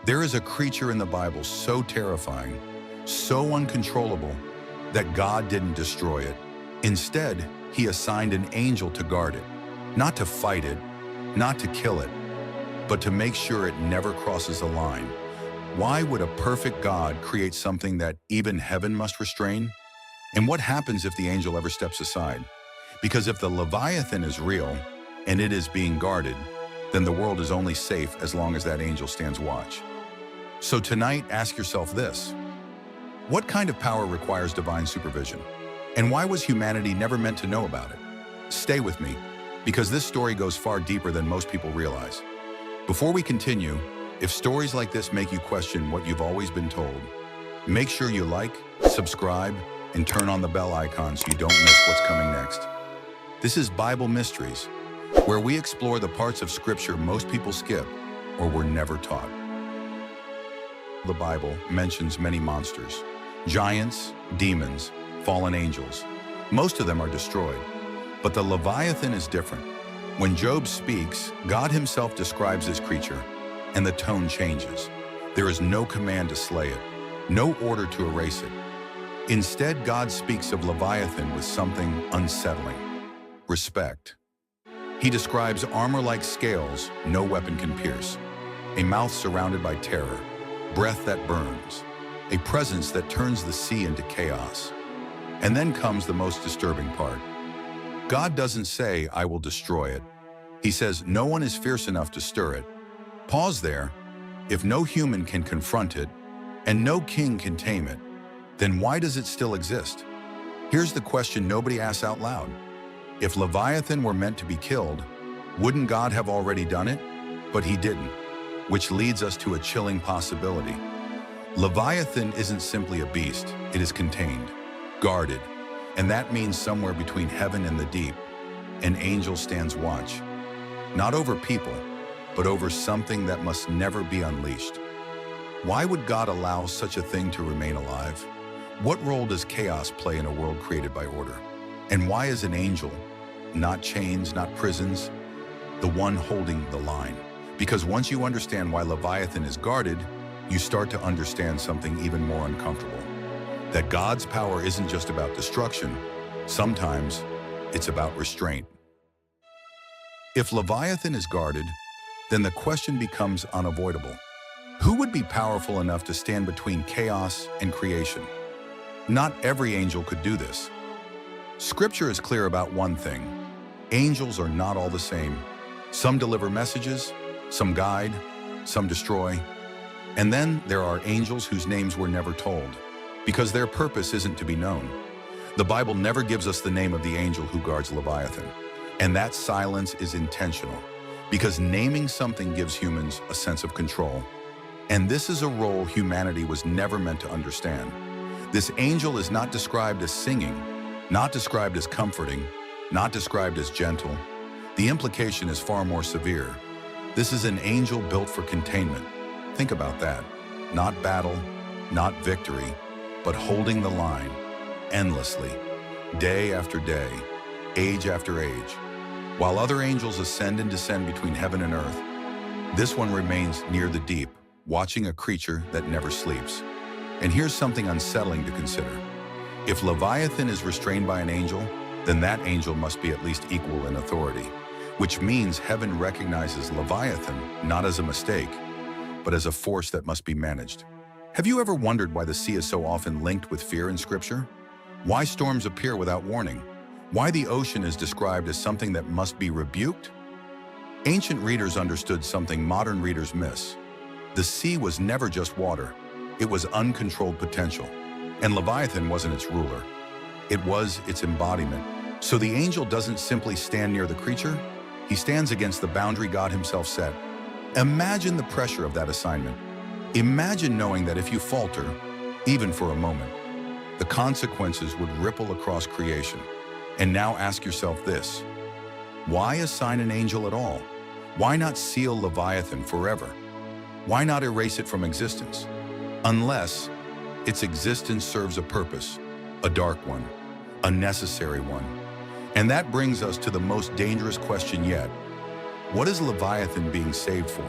There is a creature in the Bible so terrifying, so uncontrollable, that God didn't destroy it. Instead, he assigned an angel to guard it, not to fight it, not to kill it, but to make sure it never crosses a line. Why would a perfect God create something that even heaven must restrain? And what happens if the angel ever steps aside? Because if the Leviathan is real and it is being guarded, then the world is only safe as long as that angel stands watch. So tonight, ask yourself this: what kind of power requires divine supervision? And why was humanity never meant to know about it? Stay with me, because this story goes far deeper than most people realize. Before we continue, if stories like this make you question what you've always been told, make sure you like, subscribe, and turn on the bell icon so you don't miss what's coming next. This is Bible Mysteries, where we explore the parts of Scripture most people skip or were never taught. The Bible mentions many monsters: giants, demons, fallen angels. Most of them are destroyed. But the Leviathan is different. When Job speaks, God himself describes this creature, and the tone changes. There is no command to slay it, no order to erase it. Instead, God speaks of Leviathan with something unsettling: respect. He describes armor like scales no weapon can pierce, a mouth surrounded by terror, breath that burns, a presence that turns the sea into chaos. And then comes the most disturbing part. God doesn't say, "I will destroy it." He says, "No one is fierce enough to stir it." Pause there. If no human can confront it, and no king can tame it, then why does it still exist? Here's the question nobody asks out loud. If Leviathan were meant to be killed, wouldn't God have already done it? But he didn't, which leads us to a chilling possibility. Leviathan isn't simply a beast, it is contained, guarded, and that means somewhere between heaven and the deep, an angel stands watch. Not over people, but over something that must never be unleashed. Why would God allow such a thing to remain alive? What role does chaos play in a world created by order? And why is an angel, not chains, not prisons, the one holding the line? Because once you understand why Leviathan is guarded, you start to understand something even more uncomfortable. That God's power isn't just about destruction, sometimes it's about restraint. If Leviathan is guarded, then the question becomes unavoidable. Who would be powerful enough to stand between chaos and creation? Not every angel could do this. Scripture is clear about one thing: angels are not all the same. Some deliver messages, some guide, some destroy. And then there are angels whose names were never told, because their purpose isn't to be known. The Bible never gives us the name of the angel who guards Leviathan, and that silence is intentional, because naming something gives humans a sense of control. And this is a role humanity was never meant to understand. This angel is not described as singing, not described as comforting, not described as gentle. The implication is far more severe. This is an angel built for containment. Think about that. Not battle, not victory, but holding the line endlessly, day after day, age after age. While other angels ascend and descend between heaven and earth, this one remains near the deep, watching a creature that never sleeps. And here's something unsettling to consider. If Leviathan is restrained by an angel, then that angel must be at least equal in authority, which means heaven recognizes Leviathan not as a mistake, but as a force that must be managed. Have you ever wondered why the sea is so often linked with fear in Scripture? Why storms appear without warning? Why the ocean is described as something that must be rebuked? Ancient readers understood something modern readers miss. The sea was never just water. It was uncontrolled potential. And Leviathan wasn't its ruler. It was its embodiment. So the angel doesn't simply stand near the creature. He stands against the boundary God himself set. Imagine the pressure of that assignment. Imagine knowing that if you falter, even for a moment, the consequences would ripple across creation. And now ask yourself this: why assign an angel at all? Why not seal Leviathan forever? Why not erase it from existence? Unless its existence serves a purpose, a dark one, a necessary one. And that brings us to the most dangerous question yet. What is Leviathan being saved for?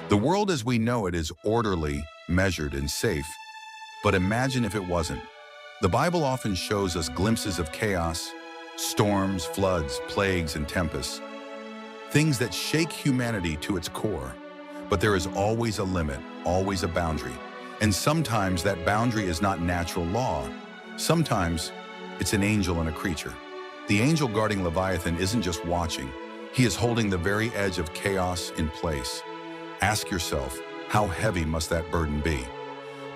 The world as we know it is orderly, measured, and safe, but imagine if it wasn't. The Bible often shows us glimpses of chaos, storms, floods, plagues, and tempests, things that shake humanity to its core. But there is always a limit, always a boundary. And sometimes that boundary is not natural law. Sometimes it's an angel and a creature. The angel guarding Leviathan isn't just watching. He is holding the very edge of chaos in place. Ask yourself, how heavy must that burden be?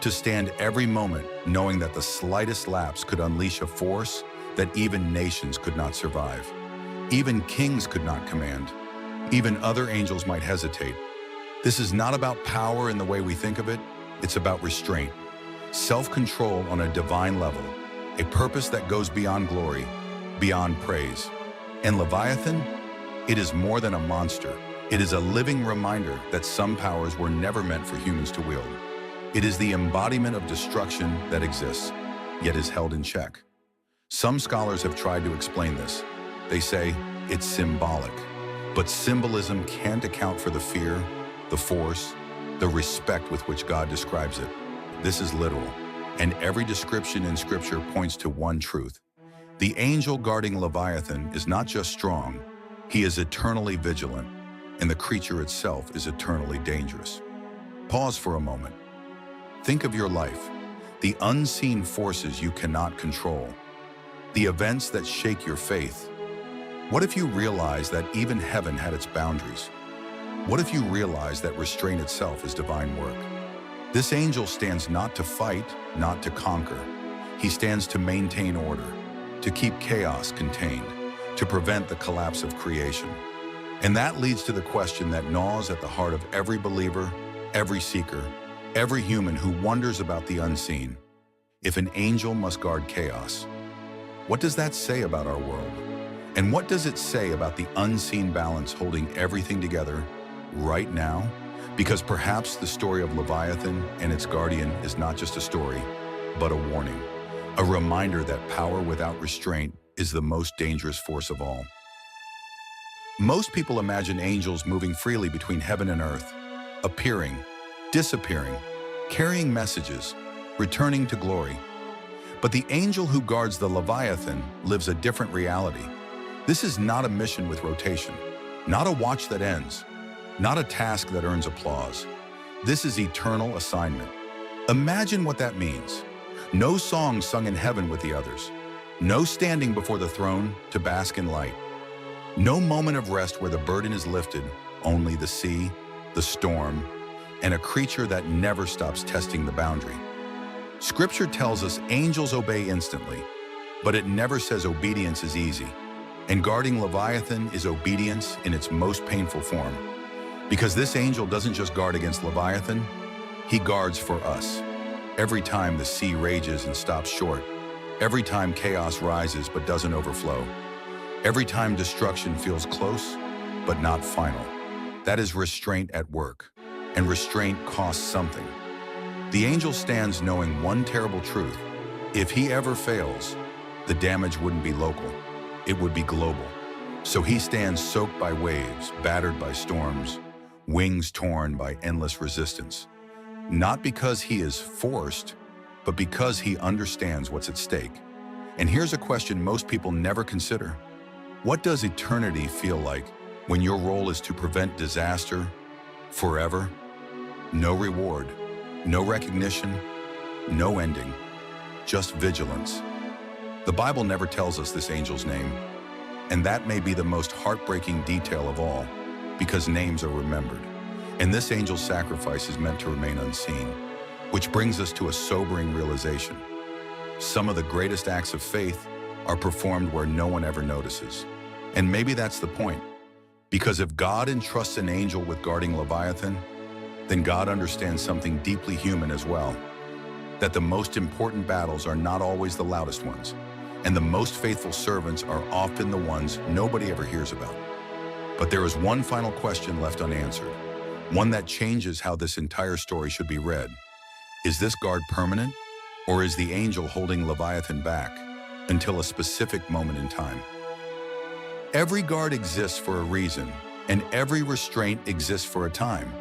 To stand every moment knowing that the slightest lapse could unleash a force that even nations could not survive. Even kings could not command. Even other angels might hesitate. This is not about power in the way we think of it. It's about restraint, self-control on a divine level, a purpose that goes beyond glory, beyond praise. And Leviathan, it is more than a monster. It is a living reminder that some powers were never meant for humans to wield. It is the embodiment of destruction that exists, yet is held in check. Some scholars have tried to explain this. They say it's symbolic, but symbolism can't account for the fear, the force, the respect with which God describes it. This is literal, and every description in Scripture points to one truth. The angel guarding Leviathan is not just strong, he is eternally vigilant, and the creature itself is eternally dangerous. Pause for a moment. Think of your life, the unseen forces you cannot control, the events that shake your faith. What if you realize that even heaven had its boundaries? What if you realize that restraint itself is divine work? This angel stands not to fight, not to conquer. He stands to maintain order, to keep chaos contained, to prevent the collapse of creation. And that leads to the question that gnaws at the heart of every believer, every seeker, every human who wonders about the unseen. If an angel must guard chaos, what does that say about our world? And what does it say about the unseen balance holding everything together right now? Because perhaps the story of Leviathan and its guardian is not just a story, but a warning, a reminder that power without restraint is the most dangerous force of all. Most people imagine angels moving freely between heaven and earth, appearing, disappearing, carrying messages, returning to glory. But the angel who guards the Leviathan lives a different reality. This is not a mission with rotation, not a watch that ends, not a task that earns applause. This is eternal assignment. Imagine what that means. No song sung in heaven with the others. No standing before the throne to bask in light. No moment of rest where the burden is lifted, only the sea, the storm, and a creature that never stops testing the boundary. Scripture tells us angels obey instantly, but it never says obedience is easy. And guarding Leviathan is obedience in its most painful form. Because this angel doesn't just guard against Leviathan, he guards for us. Every time the sea rages and stops short, every time chaos rises but doesn't overflow, every time destruction feels close but not final. That is restraint at work, and restraint costs something. The angel stands knowing one terrible truth. If he ever fails, the damage wouldn't be local, it would be global. So he stands soaked by waves, battered by storms, wings torn by endless resistance. Not because he is forced, but because he understands what's at stake. And here's a question most people never consider. What does eternity feel like when your role is to prevent disaster forever? No reward, no recognition, no ending, just vigilance. The Bible never tells us this angel's name, and that may be the most heartbreaking detail of all, because names are remembered. And this angel's sacrifice is meant to remain unseen, which brings us to a sobering realization. Some of the greatest acts of faith are performed where no one ever notices. And maybe that's the point, because if God entrusts an angel with guarding Leviathan, then God understands something deeply human as well, that the most important battles are not always the loudest ones, and the most faithful servants are often the ones nobody ever hears about. But there is one final question left unanswered, one that changes how this entire story should be read. Is this guard permanent, or is the angel holding Leviathan back until a specific moment in time? Every guard exists for a reason, and every restraint exists for a time.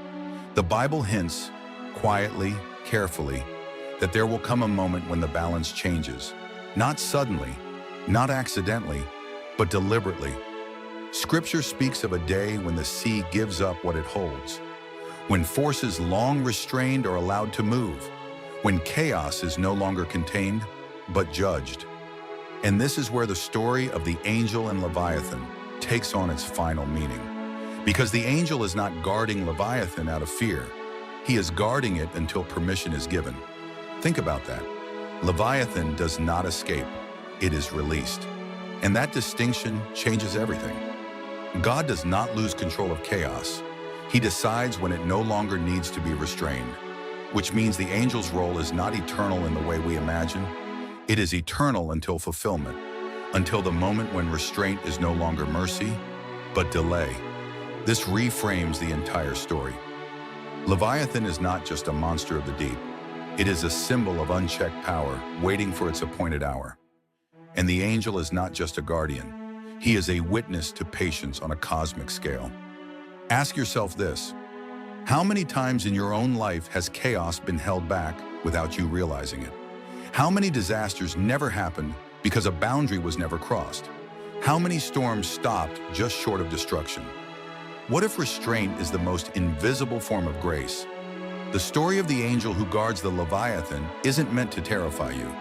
The Bible hints, quietly, carefully, that there will come a moment when the balance changes. Not suddenly, not accidentally, but deliberately. Scripture speaks of a day when the sea gives up what it holds, when forces long restrained are allowed to move, when chaos is no longer contained, but judged. And this is where the story of the angel and Leviathan takes on its final meaning. Because the angel is not guarding Leviathan out of fear. He is guarding it until permission is given. Think about that. Leviathan does not escape. It is released. And that distinction changes everything. God does not lose control of chaos. He decides when it no longer needs to be restrained, which means the angel's role is not eternal in the way we imagine. It is eternal until fulfillment, until the moment when restraint is no longer mercy, but delay. This reframes the entire story. Leviathan is not just a monster of the deep. It is a symbol of unchecked power, waiting for its appointed hour. And the angel is not just a guardian. He is a witness to patience on a cosmic scale. Ask yourself this: how many times in your own life has chaos been held back without you realizing it? How many disasters never happened because a boundary was never crossed? How many storms stopped just short of destruction? What if restraint is the most invisible form of grace? The story of the angel who guards the Leviathan isn't meant to terrify you.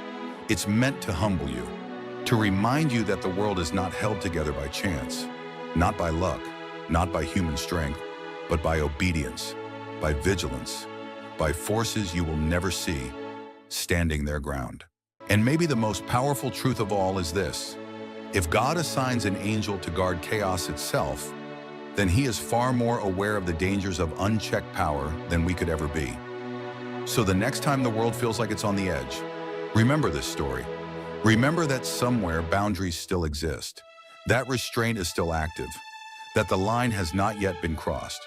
It's meant to humble you, to remind you that the world is not held together by chance, not by luck, not by human strength, but by obedience, by vigilance, by forces you will never see, standing their ground. And maybe the most powerful truth of all is this: if God assigns an angel to guard chaos itself, then he is far more aware of the dangers of unchecked power than we could ever be. So the next time the world feels like it's on the edge, remember this story. Remember that somewhere boundaries still exist, that restraint is still active, that the line has not yet been crossed.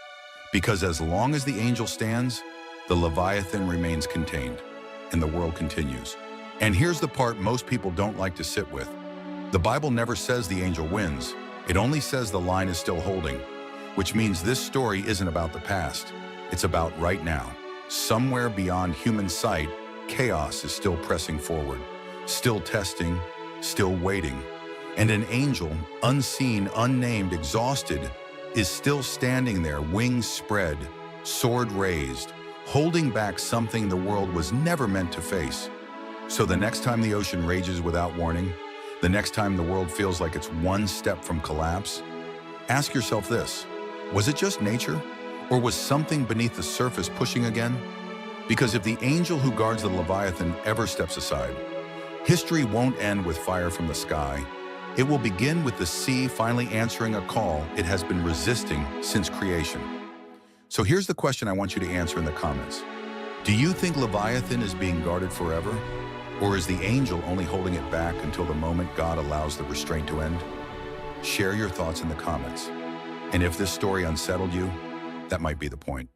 Because as long as the angel stands, the Leviathan remains contained, and the world continues. And here's the part most people don't like to sit with. The Bible never says the angel wins. It only says the line is still holding, which means this story isn't about the past. It's about right now. Somewhere beyond human sight, chaos is still pressing forward, still testing, still waiting. And an angel, unseen, unnamed, exhausted, is still standing there, wings spread, sword raised, holding back something the world was never meant to face. So the next time the ocean rages without warning, the next time the world feels like it's one step from collapse, ask yourself this: was it just nature? Or was something beneath the surface pushing again? Because if the angel who guards the Leviathan ever steps aside, history won't end with fire from the sky. It will begin with the sea finally answering a call it has been resisting since creation. So here's the question I want you to answer in the comments. Do you think Leviathan is being guarded forever? Or is the angel only holding it back until the moment God allows the restraint to end? Share your thoughts in the comments. And if this story unsettled you, that might be the point.